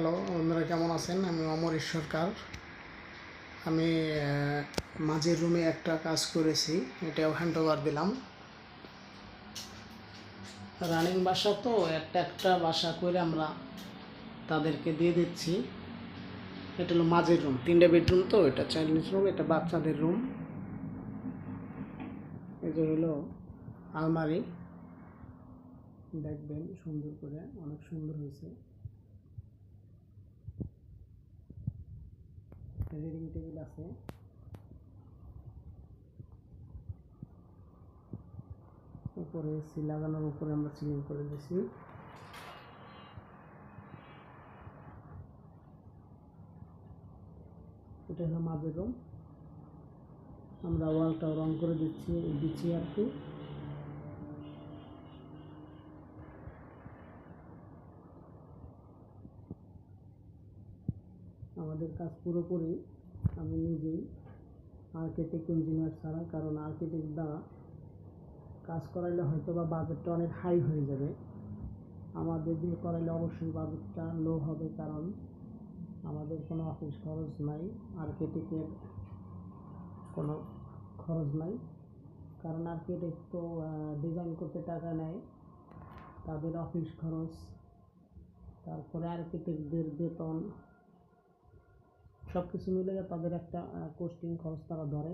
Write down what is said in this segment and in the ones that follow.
Hello বন্ধুরা, কেমন আছেন? আমি অমরেশ সরকার। আমি মাঝের রুমে একটা কাজ করেছি, এটাও হ্যান্ড ওভার দিলাম। রানিং বাসা তো একটা বাসা করে আমরা তাদেরকে দিয়ে দিচ্ছি। এটা হলো মাঝের রুম, 3টে বেডরুম, তো এটা চাইল্ডস রুম, এটা বাচ্চাদের রুম। এই যে হলো আলমারি, দেখবেন সুন্দর করে, অনেক সুন্দর হয়েছে। রিডিং টেবিল আছে, উপরে এসি লাগানোর উপরে আমরা সিলিং করে দিয়েছি। এটা হলো মাঝের রুম, আমরা ওয়ালটাও রং করে দিচ্ছি আর কি। আমাদের কাজ পুরোপুরি আমি নিজেই, আর্কিটেক্ট ইঞ্জিনিয়ার ছাড়া, কারণ আর্কিটেক্ট দ্বারা কাজ করাইলে হয়তো বা বাজেটটা অনেক হাই হয়ে যাবে। আমাদের দিয়ে করাইলে অবশ্যই বাজেটটা লো হবে, কারণ আমাদের কোনো অফিস খরচ নাই, আর্কিটেক্টের কোনো খরচ নাই। কারণ আর্কিটেক্ট তো ডিজাইন করতে টাকা নেয়, তাদের অফিস খরচ, তারপরে আর্কিটেক্টদের বেতন, সব কিছু মিলে তাদের একটা কোস্টিং খরচ তারা ধরে,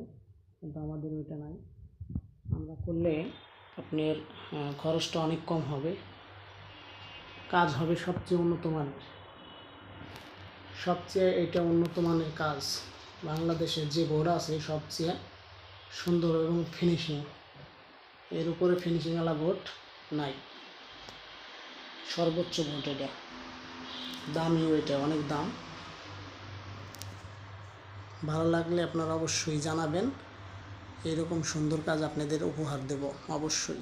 কিন্তু আমাদের ওইটা নাই। আমরা করলে আপনার খরচটা অনেক কম হবে, কাজ হবে সবচেয়ে উন্নত মানের। সবচেয়ে এটা উন্নত মানের কাজ, বাংলাদেশে যে বোর্ড আছে সবচেয়ে সুন্দর এবং ফিনিশিং, এর উপরে ফিনিশিংওয়ালা বোর্ড নাই। সর্বোচ্চ বোর্ড এটা, দামিও, এটা অনেক দাম। ভালো লাগলে আপনারা অবশ্যই জানাবেন, এরকম সুন্দর কাজ আপনাদের উপহার দেব অবশ্যই।